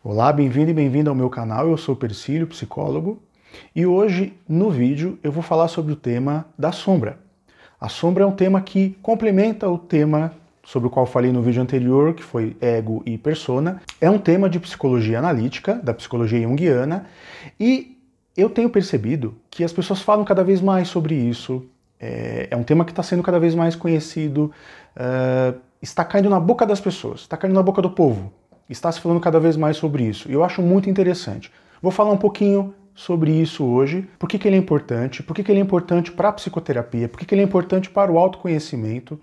Olá, bem-vindo e bem-vinda ao meu canal, eu sou Persílio, psicólogo, e hoje no vídeo eu vou falar sobre o tema da sombra. A sombra é um tema que complementa o tema sobre o qual falei no vídeo anterior, que foi ego e persona. É um tema de psicologia analítica, da psicologia junguiana, e eu tenho percebido que as pessoas falam cada vez mais sobre isso. É um tema que está sendo cada vez mais conhecido, está caindo na boca das pessoas, está caindo na boca do povo. Está se falando cada vez mais sobre isso. E eu acho muito interessante. Vou falar um pouquinho sobre isso hoje. Por que ele é importante? Por que ele é importante para a psicoterapia? Por que ele é importante para o autoconhecimento?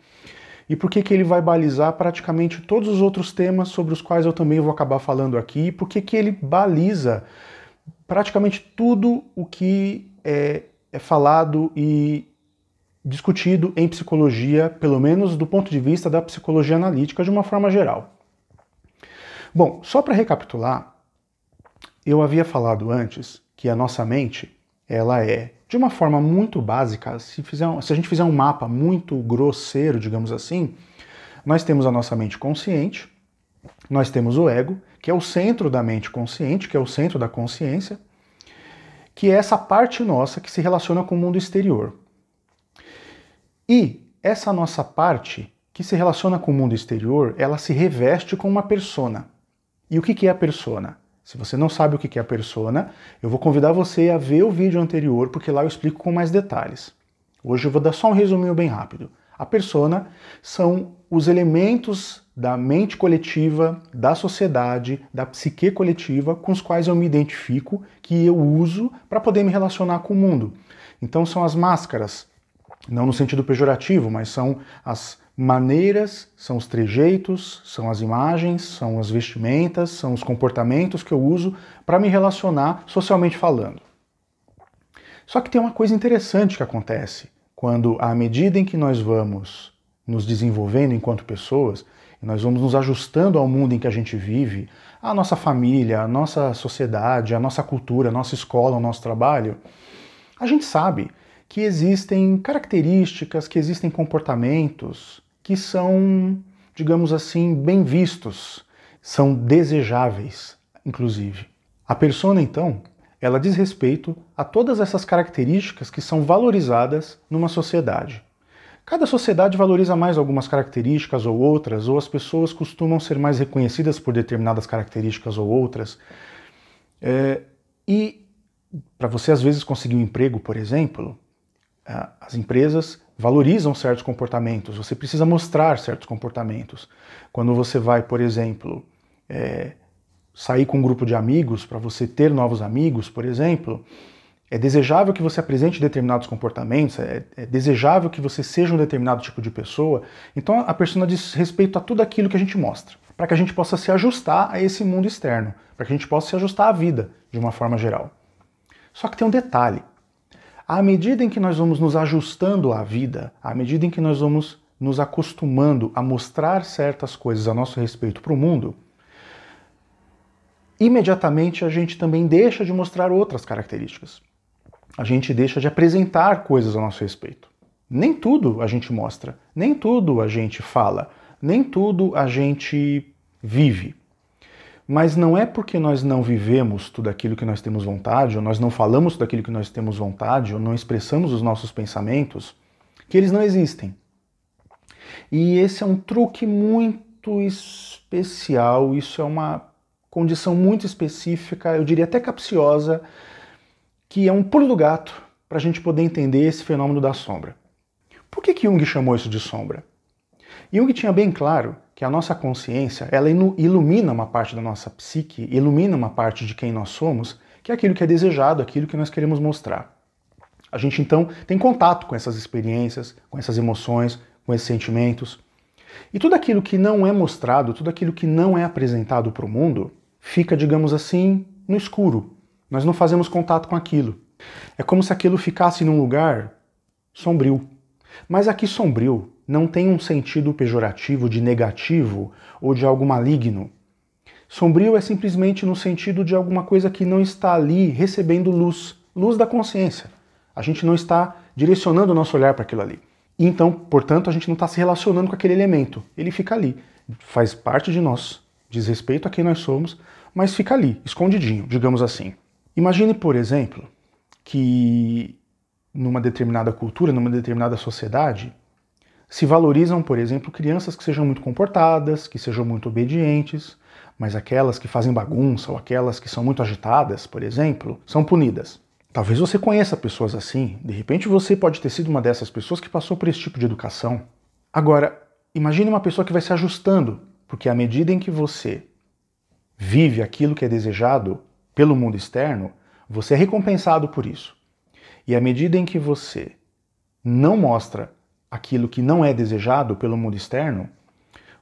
E por que ele vai balizar praticamente todos os outros temas sobre os quais eu também vou acabar falando aqui? E por que ele baliza praticamente tudo o que é falado e discutido em psicologia, pelo menos do ponto de vista da psicologia analítica de uma forma geral. Bom, só para recapitular, eu havia falado antes que a nossa mente, ela é, de uma forma muito básica, se a gente fizer um mapa muito grosseiro, digamos assim, nós temos a nossa mente consciente, nós temos o ego, que é o centro da mente consciente, que é o centro da consciência, que é essa parte nossa que se relaciona com o mundo exterior. E essa nossa parte que se relaciona com o mundo exterior, ela se reveste com uma persona. E o que é a persona? Se você não sabe o que é a persona, eu vou convidar você a ver o vídeo anterior, porque lá eu explico com mais detalhes. Hoje eu vou dar só um resuminho bem rápido. A persona são os elementos da mente coletiva, da sociedade, da psique coletiva, com os quais eu me identifico, que eu uso para poder me relacionar com o mundo. Então são as máscaras, não no sentido pejorativo, mas são as maneiras, são os trejeitos, são as imagens, são as vestimentas, são os comportamentos que eu uso para me relacionar socialmente falando. Só que tem uma coisa interessante que acontece quando, à medida em que nós vamos nos desenvolvendo enquanto pessoas, e nós vamos nos ajustando ao mundo em que a gente vive, a nossa família, a nossa sociedade, a nossa cultura, a nossa escola, o nosso trabalho, a gente sabe que existem características, que existem comportamentos que são, digamos assim, bem vistos, são desejáveis, inclusive. A persona, então, ela diz respeito a todas essas características que são valorizadas numa sociedade. Cada sociedade valoriza mais algumas características ou outras, ou as pessoas costumam ser mais reconhecidas por determinadas características ou outras. E para você, às vezes, conseguir um emprego, por exemplo, as empresas valorizam certos comportamentos, você precisa mostrar certos comportamentos. Quando você vai, por exemplo, sair com um grupo de amigos, para você ter novos amigos, por exemplo, é desejável que você apresente determinados comportamentos, é desejável que você seja um determinado tipo de pessoa. Então a persona diz respeito a tudo aquilo que a gente mostra, para que a gente possa se ajustar a esse mundo externo, para que a gente possa se ajustar à vida de uma forma geral. Só que tem um detalhe. À medida em que nós vamos nos ajustando à vida, à medida em que nós vamos nos acostumando a mostrar certas coisas a nosso respeito para o mundo, imediatamente a gente também deixa de mostrar outras características. A gente deixa de apresentar coisas a nosso respeito. Nem tudo a gente mostra, nem tudo a gente fala, nem tudo a gente vive. Mas não é porque nós não vivemos tudo aquilo que nós temos vontade, ou nós não falamos tudo aquilo que nós temos vontade, ou não expressamos os nossos pensamentos, que eles não existem. E esse é um truque muito especial, isso é uma condição muito específica, eu diria até capciosa, que é um pulo do gato para a gente poder entender esse fenômeno da sombra. Por que Jung chamou isso de sombra? Jung tinha bem claro que a nossa consciência, ela ilumina uma parte da nossa psique, ilumina uma parte de quem nós somos, que é aquilo que é desejado, aquilo que nós queremos mostrar. A gente então tem contato com essas experiências, com essas emoções, com esses sentimentos. E tudo aquilo que não é mostrado, tudo aquilo que não é apresentado para o mundo, fica, digamos assim, no escuro. Nós não fazemos contato com aquilo. É como se aquilo ficasse num lugar sombrio. Mas aqui sombrio não tem um sentido pejorativo, de negativo ou de algo maligno. Sombrio é simplesmente no sentido de alguma coisa que não está ali recebendo luz, luz da consciência. A gente não está direcionando o nosso olhar para aquilo ali. E então, portanto, a gente não está se relacionando com aquele elemento. Ele fica ali, faz parte de nós, diz respeito a quem nós somos, mas fica ali, escondidinho, digamos assim. Imagine, por exemplo, que numa determinada cultura, numa determinada sociedade, se valorizam, por exemplo, crianças que sejam muito comportadas, que sejam muito obedientes, mas aquelas que fazem bagunça ou aquelas que são muito agitadas, por exemplo, são punidas. Talvez você conheça pessoas assim, de repente você pode ter sido uma dessas pessoas que passou por esse tipo de educação. Agora, imagine uma pessoa que vai se ajustando, porque à medida em que você vive aquilo que é desejado pelo mundo externo, você é recompensado por isso. E à medida em que você não mostra aquilo que não é desejado pelo mundo externo,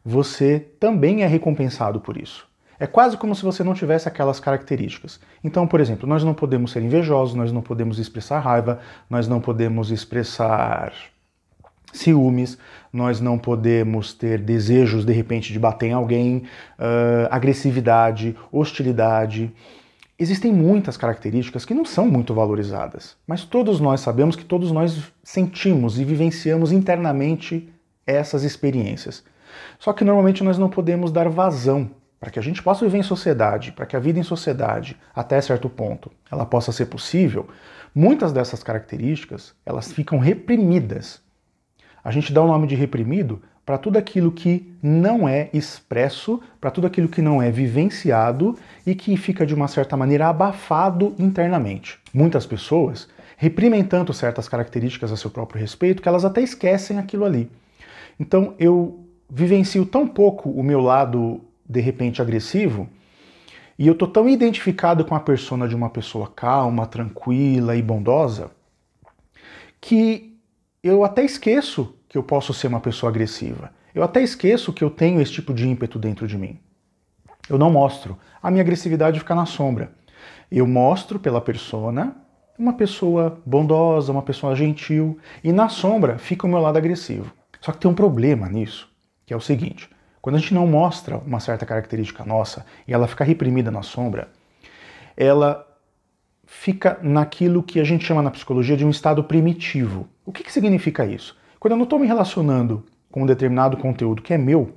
você também é recompensado por isso. É quase como se você não tivesse aquelas características. Então, por exemplo, nós não podemos ser invejosos, nós não podemos expressar raiva, nós não podemos expressar ciúmes, nós não podemos ter desejos, de repente, de bater em alguém, agressividade, hostilidade. Existem muitas características que não são muito valorizadas, mas todos nós sabemos que todos nós sentimos e vivenciamos internamente essas experiências. Só que normalmente nós não podemos dar vazão para que a gente possa viver em sociedade, para que a vida em sociedade, até certo ponto, ela possa ser possível. Muitas dessas características, elas ficam reprimidas. A gente dá o nome de reprimido para tudo aquilo que não é expresso, para tudo aquilo que não é vivenciado e que fica de uma certa maneira abafado internamente. Muitas pessoas reprimem tanto certas características a seu próprio respeito que elas até esquecem aquilo ali. Então eu vivencio tão pouco o meu lado, de repente, agressivo, e eu tô tão identificado com a persona de uma pessoa calma, tranquila e bondosa, que eu até esqueço que eu posso ser uma pessoa agressiva. Eu até esqueço que eu tenho esse tipo de ímpeto dentro de mim. Eu não mostro. A minha agressividade fica na sombra. Eu mostro pela persona uma pessoa bondosa, uma pessoa gentil, e na sombra fica o meu lado agressivo. Só que tem um problema nisso, que é o seguinte: quando a gente não mostra uma certa característica nossa e ela fica reprimida na sombra, ela fica naquilo que a gente chama na psicologia de um estado primitivo. O que significa isso? Quando eu não estou me relacionando com um determinado conteúdo que é meu,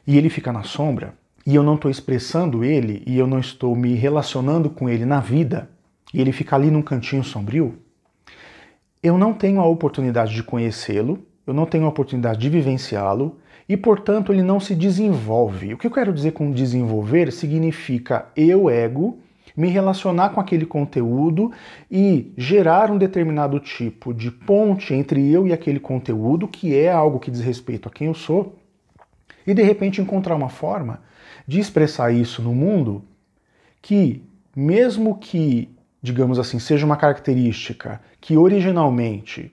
e ele fica na sombra, e eu não estou expressando ele, e eu não estou me relacionando com ele na vida, e ele fica ali num cantinho sombrio, eu não tenho a oportunidade de conhecê-lo, eu não tenho a oportunidade de vivenciá-lo, e portanto ele não se desenvolve. O que eu quero dizer com desenvolver significa eu, ego, me relacionar com aquele conteúdo e gerar um determinado tipo de ponte entre eu e aquele conteúdo, que é algo que diz respeito a quem eu sou, e de repente encontrar uma forma de expressar isso no mundo que, mesmo que, digamos assim, seja uma característica que originalmente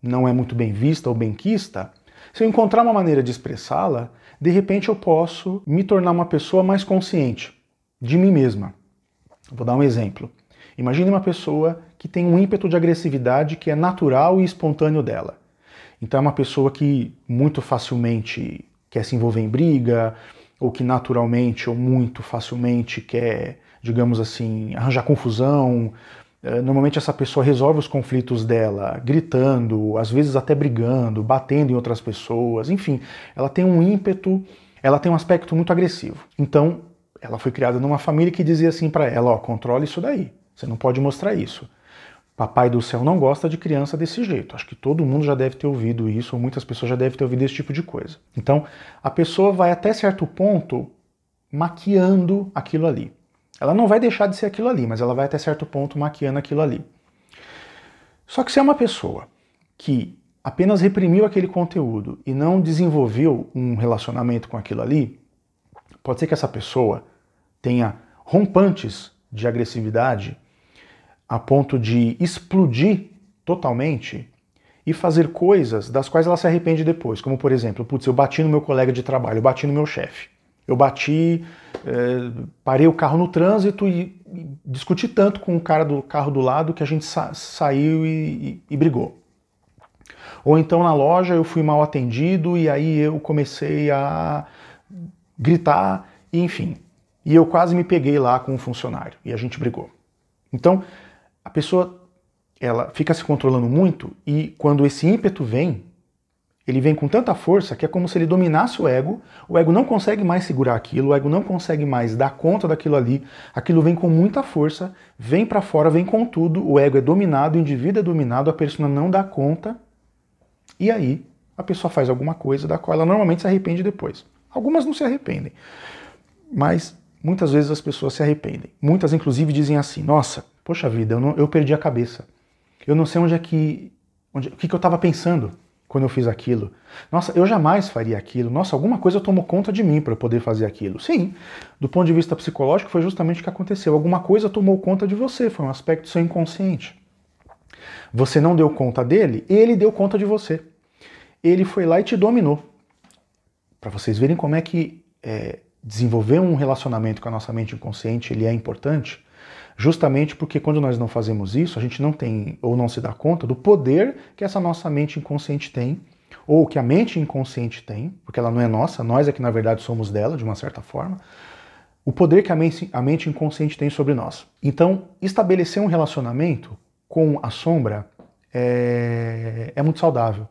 não é muito bem vista ou benquista, se eu encontrar uma maneira de expressá-la, de repente eu posso me tornar uma pessoa mais consciente de mim mesma. Vou dar um exemplo. Imagine uma pessoa que tem um ímpeto de agressividade que é natural e espontâneo dela. Então é uma pessoa que muito facilmente quer se envolver em briga, ou que naturalmente ou muito facilmente quer, digamos assim, arranjar confusão. Normalmente essa pessoa resolve os conflitos dela gritando, às vezes até brigando, batendo em outras pessoas, enfim, ela tem um ímpeto, ela tem um aspecto muito agressivo. Então, ela foi criada numa família que dizia assim para ela: ó, controle isso daí, você não pode mostrar isso. Papai do céu não gosta de criança desse jeito. Acho que todo mundo já deve ter ouvido isso, ou muitas pessoas já devem ter ouvido esse tipo de coisa. Então, a pessoa vai até certo ponto maquiando aquilo ali. Ela não vai deixar de ser aquilo ali, mas ela vai até certo ponto maquiando aquilo ali. Só que se é uma pessoa que apenas reprimiu aquele conteúdo e não desenvolveu um relacionamento com aquilo ali, pode ser que essa pessoa tenha rompantes de agressividade a ponto de explodir totalmente e fazer coisas das quais ela se arrepende depois. Como, por exemplo, putz, eu bati no meu colega de trabalho, eu bati no meu chefe. Eu bati, parei o carro no trânsito e discuti tanto com o cara do carro do lado que a gente saiu e brigou. Ou então na loja eu fui mal atendido e aí eu comecei a gritar, e enfim. E eu quase me peguei lá com um funcionário e a gente brigou. Então, a pessoa ela fica se controlando muito e quando esse ímpeto vem, Ele vem com tanta força que é como se ele dominasse o ego não consegue mais segurar aquilo, o ego não consegue mais dar conta daquilo ali, aquilo vem com muita força, vem para fora, vem com tudo, o ego é dominado, o indivíduo é dominado, a pessoa não dá conta, e aí a pessoa faz alguma coisa da qual ela normalmente se arrepende depois. Algumas não se arrependem, mas muitas vezes as pessoas se arrependem. Muitas inclusive dizem assim, nossa, poxa vida, eu perdi a cabeça, eu não sei o que eu estava pensando quando eu fiz aquilo. Nossa, eu jamais faria aquilo. Nossa, alguma coisa tomou conta de mim para eu poder fazer aquilo. Sim, do ponto de vista psicológico foi justamente o que aconteceu. Alguma coisa tomou conta de você, foi um aspecto do seu inconsciente. Você não deu conta dele, ele deu conta de você. Ele foi lá e te dominou. Para vocês verem como é que desenvolver um relacionamento com a nossa mente inconsciente ele é importante, justamente porque quando nós não fazemos isso, a gente não tem ou não se dá conta do poder que essa nossa mente inconsciente tem, ou que a mente inconsciente tem, porque ela não é nossa, nós é que na verdade somos dela, de uma certa forma, o poder que a mente inconsciente tem sobre nós. Então, estabelecer um relacionamento com a sombra é muito saudável.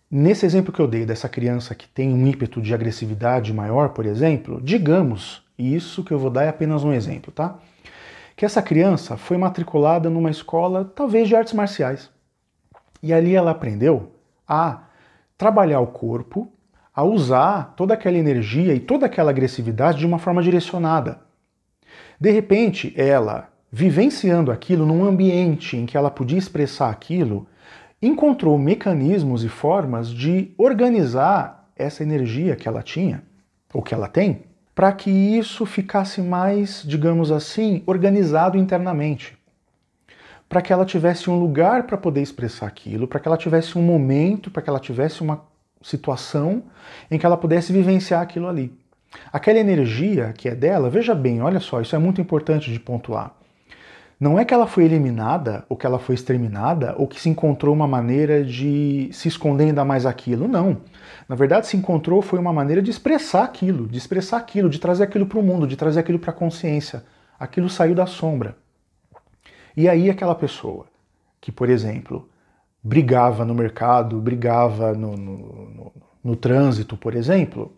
Nesse exemplo que eu dei dessa criança que tem um ímpeto de agressividade maior, por exemplo, digamos, e isso que eu vou dar é apenas um exemplo, tá? Que essa criança foi matriculada numa escola, talvez de artes marciais. E ali ela aprendeu a trabalhar o corpo, a usar toda aquela energia e toda aquela agressividade de uma forma direcionada. De repente, ela, vivenciando aquilo num ambiente em que ela podia expressar aquilo, encontrou mecanismos e formas de organizar essa energia que ela tinha, ou que ela tem, para que isso ficasse mais, digamos assim, organizado internamente. Para que ela tivesse um lugar para poder expressar aquilo, para que ela tivesse um momento, para que ela tivesse uma situação em que ela pudesse vivenciar aquilo ali. Aquela energia que é dela, veja bem, olha só, isso é muito importante de pontuar. Não é que ela foi eliminada, ou que ela foi exterminada, ou que se encontrou uma maneira de se esconder ainda mais aquilo, não. Na verdade, se encontrou foi uma maneira de expressar aquilo, de trazer aquilo para o mundo, de trazer aquilo para a consciência. Aquilo saiu da sombra. E aí aquela pessoa que, por exemplo, brigava no mercado, brigava no trânsito, por exemplo,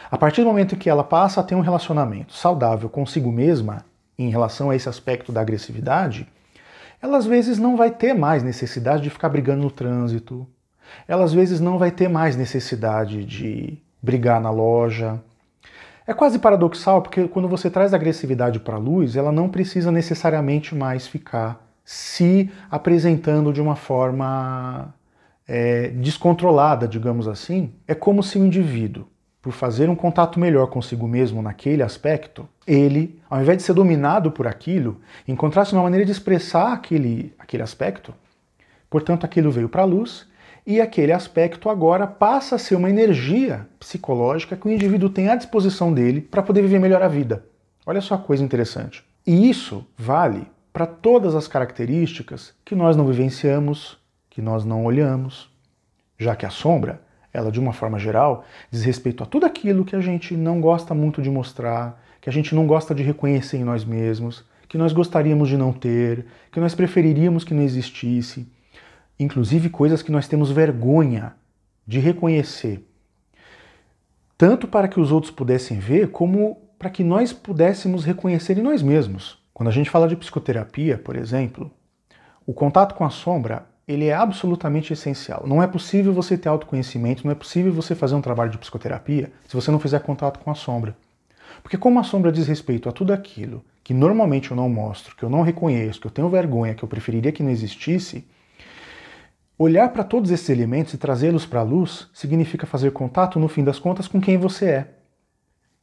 a partir do momento que ela passa a ter um relacionamento saudável consigo mesma, em relação a esse aspecto da agressividade, ela às vezes não vai ter mais necessidade de ficar brigando no trânsito, ela às vezes não vai ter mais necessidade de brigar na loja. É quase paradoxal, porque quando você traz a agressividade para a luz, ela não precisa necessariamente mais ficar se apresentando de uma forma descontrolada, digamos assim. É como se o indivíduo, por fazer um contato melhor consigo mesmo naquele aspecto, ele, ao invés de ser dominado por aquilo, encontrasse uma maneira de expressar aquele aspecto, portanto aquilo veio para a luz, e aquele aspecto agora passa a ser uma energia psicológica que o indivíduo tem à disposição dele para poder viver melhor a vida. Olha só que coisa interessante. E isso vale para todas as características que nós não vivenciamos, que nós não olhamos, já que a sombra, ela de uma forma geral, diz respeito a tudo aquilo que a gente não gosta muito de mostrar, que a gente não gosta de reconhecer em nós mesmos, que nós gostaríamos de não ter, que nós preferiríamos que não existisse, inclusive coisas que nós temos vergonha de reconhecer, tanto para que os outros pudessem ver, como para que nós pudéssemos reconhecer em nós mesmos. Quando a gente fala de psicoterapia, por exemplo, o contato com a sombra, ele é absolutamente essencial. Não é possível você ter autoconhecimento, não é possível você fazer um trabalho de psicoterapia se você não fizer contato com a sombra. Porque como a sombra diz respeito a tudo aquilo que normalmente eu não mostro, que eu não reconheço, que eu tenho vergonha, que eu preferiria que não existisse, olhar para todos esses elementos e trazê-los para a luz significa fazer contato, no fim das contas, com quem você é.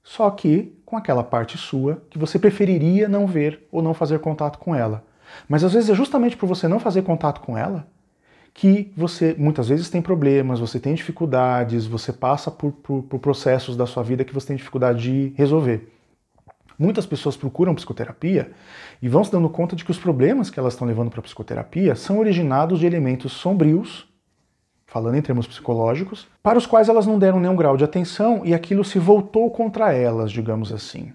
Só que com aquela parte sua que você preferiria não ver ou não fazer contato com ela. Mas às vezes é justamente por você não fazer contato com ela que você muitas vezes tem problemas, você tem dificuldades, você passa por processos da sua vida que você tem dificuldade de resolver. Muitas pessoas procuram psicoterapia e vão se dando conta de que os problemas que elas estão levando para a psicoterapia são originados de elementos sombrios, falando em termos psicológicos, para os quais elas não deram nenhum grau de atenção e aquilo se voltou contra elas, digamos assim.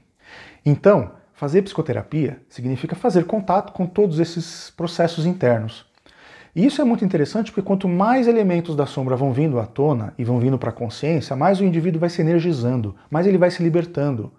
Então, fazer psicoterapia significa fazer contato com todos esses processos internos. E isso é muito interessante porque quanto mais elementos da sombra vão vindo à tona e vão vindo para a consciência, mais o indivíduo vai se energizando, mais ele vai se libertando.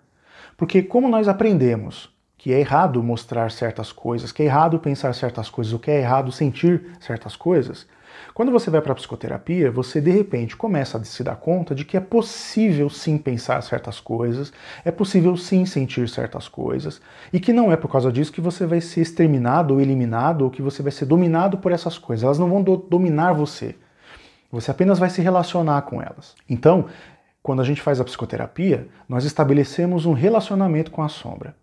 Porque como nós aprendemos que é errado mostrar certas coisas, que é errado pensar certas coisas, ou que é errado sentir certas coisas, quando você vai para a psicoterapia, você de repente começa a se dar conta de que é possível sim pensar certas coisas, é possível sim sentir certas coisas, e que não é por causa disso que você vai ser exterminado ou eliminado, ou que você vai ser dominado por essas coisas. Elas não vão dominar você. Você apenas vai se relacionar com elas. Então, quando a gente faz a psicoterapia, nós estabelecemos um relacionamento com a sombra.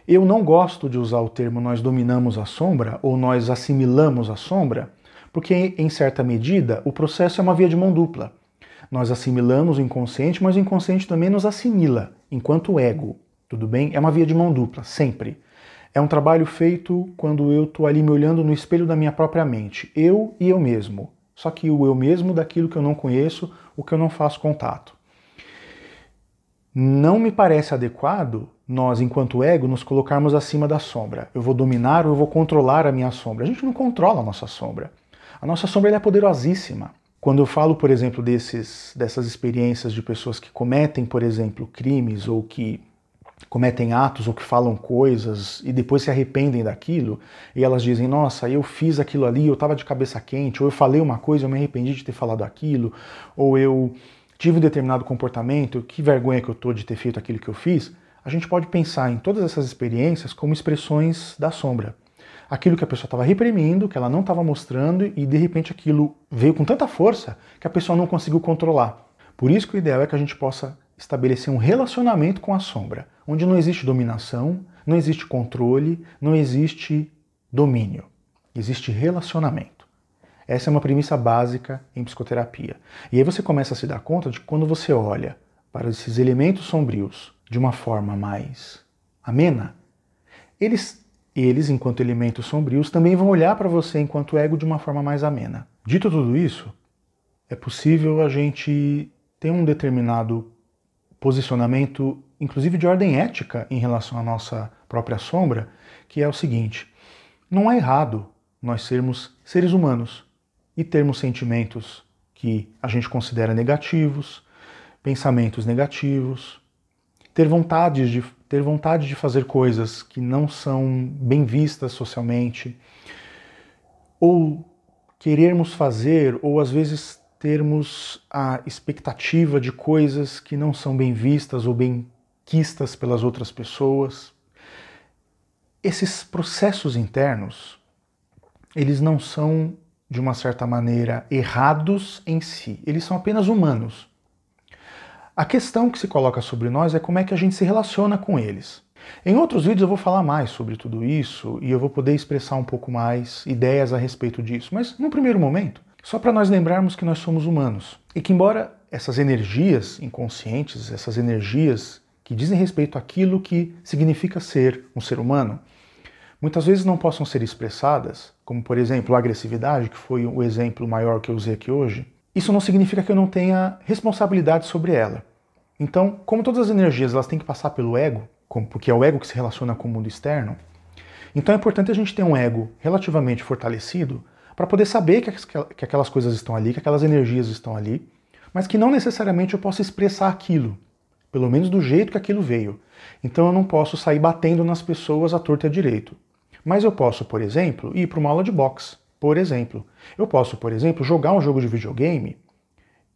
Eu não gosto de usar o termo nós dominamos a sombra ou nós assimilamos a sombra, porque em certa medida o processo é uma via de mão dupla. Nós assimilamos o inconsciente, mas o inconsciente também nos assimila, enquanto ego. Tudo bem? É uma via de mão dupla, sempre. É um trabalho feito quando eu estou ali me olhando no espelho da minha própria mente. Eu e eu mesmo. Só que o eu mesmo daquilo que eu não conheço, o que eu não faço contato. Não me parece adequado nós, enquanto ego, nos colocarmos acima da sombra. Eu vou dominar ou eu vou controlar a minha sombra. A gente não controla a nossa sombra. A nossa sombra é poderosíssima. Quando eu falo, por exemplo, dessas experiências de pessoas que cometem, por exemplo, crimes ou que cometem atos ou que falam coisas e depois se arrependem daquilo, e elas dizem, nossa, eu fiz aquilo ali, eu estava de cabeça quente, ou eu falei uma coisa, eu me arrependi de ter falado aquilo, ou eu tive um determinado comportamento, que vergonha que eu tô de ter feito aquilo que eu fiz. A gente pode pensar em todas essas experiências como expressões da sombra. Aquilo que a pessoa estava reprimindo, que ela não estava mostrando, e de repente aquilo veio com tanta força que a pessoa não conseguiu controlar. Por isso que o ideal é que a gente possa estabelecer um relacionamento com a sombra, onde não existe dominação, não existe controle, não existe domínio. Existe relacionamento. Essa é uma premissa básica em psicoterapia. E aí você começa a se dar conta de que quando você olha para esses elementos sombrios de uma forma mais amena, eles, enquanto elementos sombrios, também vão olhar para você enquanto ego de uma forma mais amena. Dito tudo isso, é possível a gente ter um determinado posicionamento, inclusive de ordem ética, em relação à nossa própria sombra, que é o seguinte: não é errado nós sermos seres humanos e termos sentimentos que a gente considera negativos, pensamentos negativos, ter vontade de fazer coisas que não são bem vistas socialmente, ou querermos fazer, ou às vezes termos a expectativa de coisas que não são bem vistas ou bem quistas pelas outras pessoas. Esses processos internos, eles não são, de uma certa maneira, errados em si. Eles são apenas humanos. A questão que se coloca sobre nós é como é que a gente se relaciona com eles. Em outros vídeos eu vou falar mais sobre tudo isso e eu vou poder expressar um pouco mais ideias a respeito disso. Mas, num primeiro momento, só para nós lembrarmos que nós somos humanos. E que embora essas energias inconscientes, essas energias que dizem respeito àquilo que significa ser um ser humano, muitas vezes não possam ser expressadas, como por exemplo a agressividade, que foi o exemplo maior que eu usei aqui hoje, isso não significa que eu não tenha responsabilidade sobre ela. Então, como todas as energias elas têm que passar pelo ego, porque é o ego que se relaciona com o mundo externo, então é importante a gente ter um ego relativamente fortalecido para poder saber que aquelas coisas estão ali, que aquelas energias estão ali, mas que não necessariamente eu possa expressar aquilo, pelo menos do jeito que aquilo veio. Então eu não posso sair batendo nas pessoas à torta e à direito. Mas eu posso, por exemplo, ir para uma aula de boxe, por exemplo. Eu posso, por exemplo, jogar um jogo de videogame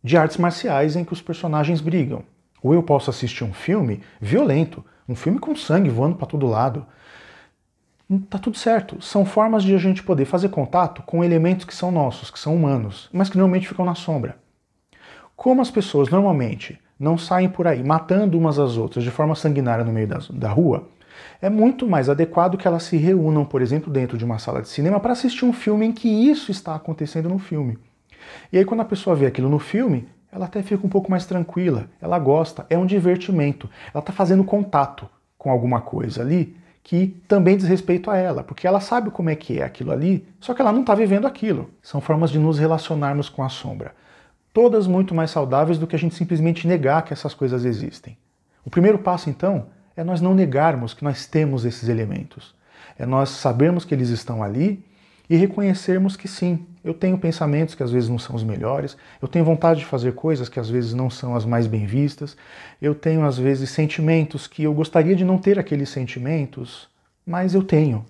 de artes marciais em que os personagens brigam. Ou eu posso assistir um filme violento, um filme com sangue voando para todo lado. Tá tudo certo. São formas de a gente poder fazer contato com elementos que são nossos, que são humanos, mas que normalmente ficam na sombra. Como as pessoas normalmente não saem por aí matando umas às outras de forma sanguinária no meio da rua, é muito mais adequado que elas se reúnam, por exemplo, dentro de uma sala de cinema para assistir um filme em que isso está acontecendo no filme. E aí quando a pessoa vê aquilo no filme, ela até fica um pouco mais tranquila, ela gosta, é um divertimento, ela está fazendo contato com alguma coisa ali que também diz respeito a ela, porque ela sabe como é que é aquilo ali, só que ela não está vivendo aquilo. São formas de nos relacionarmos com a sombra. Todas muito mais saudáveis do que a gente simplesmente negar que essas coisas existem. O primeiro passo, então, é nós não negarmos que nós temos esses elementos. É nós sabermos que eles estão ali e reconhecermos que sim, eu tenho pensamentos que às vezes não são os melhores, eu tenho vontade de fazer coisas que às vezes não são as mais bem vistas, eu tenho às vezes sentimentos que eu gostaria de não ter aqueles sentimentos, mas eu tenho.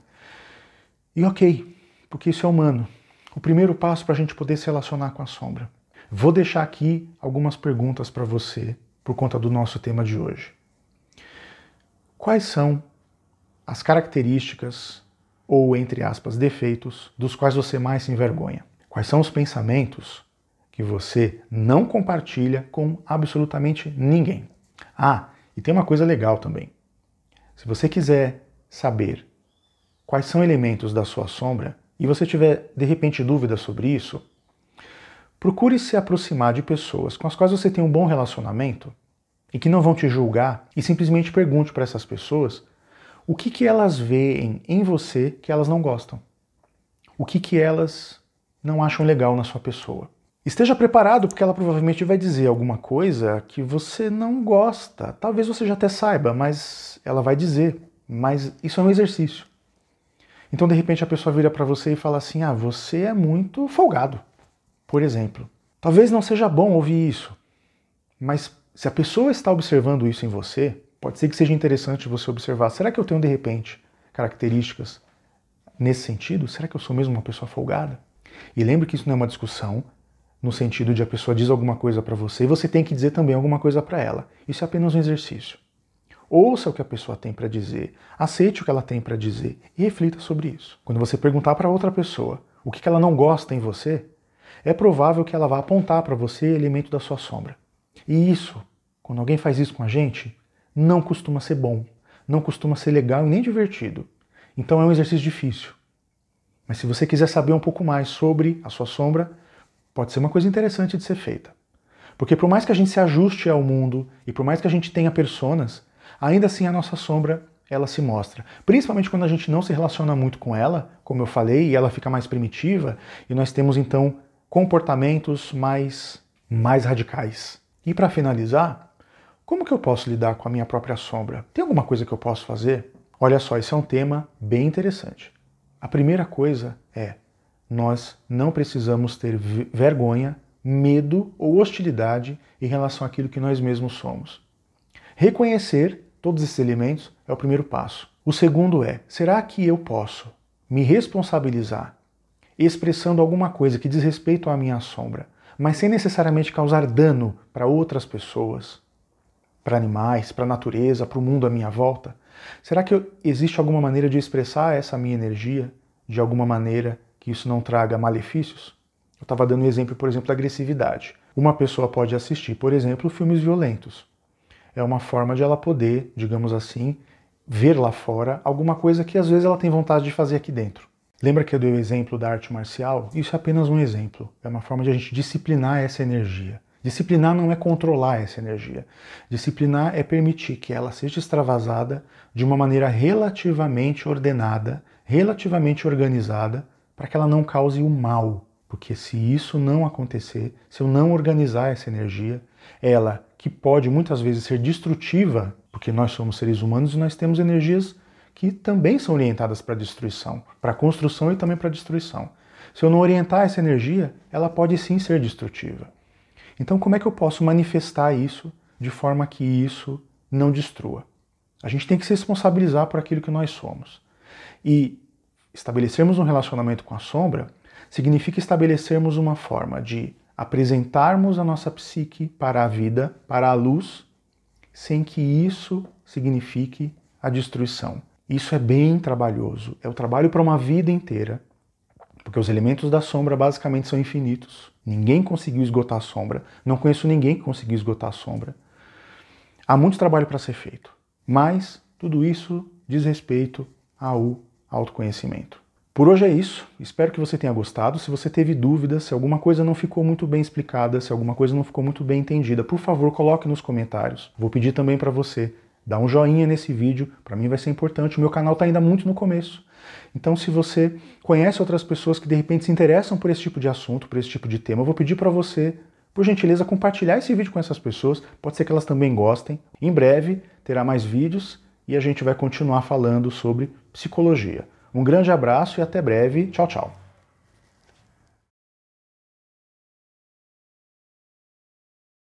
E ok, porque isso é humano. O primeiro passo para a gente poder se relacionar com a sombra. Vou deixar aqui algumas perguntas para você por conta do nosso tema de hoje. Quais são as características ou, entre aspas, defeitos dos quais você mais se envergonha? Quais são os pensamentos que você não compartilha com absolutamente ninguém? Ah, e tem uma coisa legal também. Se você quiser saber quais são elementos da sua sombra e você tiver, de repente, dúvidas sobre isso, procure se aproximar de pessoas com as quais você tem um bom relacionamento e que não vão te julgar e simplesmente pergunte para essas pessoas o que elas veem em você que elas não gostam. O que elas não acham legal na sua pessoa. Esteja preparado porque ela provavelmente vai dizer alguma coisa que você não gosta. Talvez você já até saiba, mas ela vai dizer. Mas isso é um exercício. Então, de repente, a pessoa vira para você e fala assim, ah, você é muito folgado, por exemplo. Talvez não seja bom ouvir isso, mas se a pessoa está observando isso em você, pode ser que seja interessante você observar. Será que eu tenho, de repente, características nesse sentido? Será que eu sou mesmo uma pessoa folgada? E lembre que isso não é uma discussão no sentido de a pessoa diz alguma coisa para você e você tem que dizer também alguma coisa para ela. Isso é apenas um exercício. Ouça o que a pessoa tem para dizer, aceite o que ela tem para dizer e reflita sobre isso. Quando você perguntar para outra pessoa o que ela não gosta em você, é provável que ela vá apontar para você elemento da sua sombra. E isso, quando alguém faz isso com a gente, não costuma ser bom, não costuma ser legal e nem divertido. Então é um exercício difícil. Mas se você quiser saber um pouco mais sobre a sua sombra, pode ser uma coisa interessante de ser feita. Porque por mais que a gente se ajuste ao mundo e por mais que a gente tenha personas, ainda assim a nossa sombra, ela se mostra. Principalmente quando a gente não se relaciona muito com ela, como eu falei, e ela fica mais primitiva, e nós temos então comportamentos mais radicais. E para finalizar, como que eu posso lidar com a minha própria sombra? Tem alguma coisa que eu posso fazer? Olha só, esse é um tema bem interessante. A primeira coisa é, nós não precisamos ter vergonha, medo ou hostilidade em relação àquilo que nós mesmos somos. Reconhecer todos esses elementos é o primeiro passo. O segundo é, será que eu posso me responsabilizar expressando alguma coisa que diz respeito à minha sombra, mas sem necessariamente causar dano para outras pessoas, para animais, para a natureza, para o mundo à minha volta? Será que existe alguma maneira de expressar essa minha energia de alguma maneira que isso não traga malefícios? Eu estava dando um exemplo, por exemplo, da agressividade. Uma pessoa pode assistir, por exemplo, filmes violentos. É uma forma de ela poder, digamos assim, ver lá fora alguma coisa que às vezes ela tem vontade de fazer aqui dentro. Lembra que eu dei o exemplo da arte marcial? Isso é apenas um exemplo. É uma forma de a gente disciplinar essa energia. Disciplinar não é controlar essa energia. Disciplinar é permitir que ela seja extravasada de uma maneira relativamente ordenada, relativamente organizada, para que ela não cause o mal. Porque se isso não acontecer, se eu não organizar essa energia, ela, que pode muitas vezes ser destrutiva, porque nós somos seres humanos e nós temos energias que também são orientadas para a destruição, para a construção e também para a destruição. Se eu não orientar essa energia, ela pode sim ser destrutiva. Então, como é que eu posso manifestar isso de forma que isso não destrua? A gente tem que se responsabilizar por aquilo que nós somos. E estabelecermos um relacionamento com a sombra significa estabelecermos uma forma de apresentarmos a nossa psique para a vida, para a luz, sem que isso signifique a destruição. Isso é bem trabalhoso, é o trabalho para uma vida inteira, porque os elementos da sombra basicamente são infinitos. Ninguém conseguiu esgotar a sombra, não conheço ninguém que conseguiu esgotar a sombra. Há muito trabalho para ser feito, mas tudo isso diz respeito ao autoconhecimento. Por hoje é isso, espero que você tenha gostado. Se você teve dúvidas, se alguma coisa não ficou muito bem explicada, se alguma coisa não ficou muito bem entendida, por favor, coloque nos comentários. Vou pedir também para você dar um joinha nesse vídeo, para mim vai ser importante, o meu canal está ainda muito no começo. Então, se você conhece outras pessoas que de repente se interessam por esse tipo de assunto, por esse tipo de tema, eu vou pedir para você, por gentileza, compartilhar esse vídeo com essas pessoas, pode ser que elas também gostem. Em breve terá mais vídeos e a gente vai continuar falando sobre psicologia. Um grande abraço e até breve. Tchau, tchau.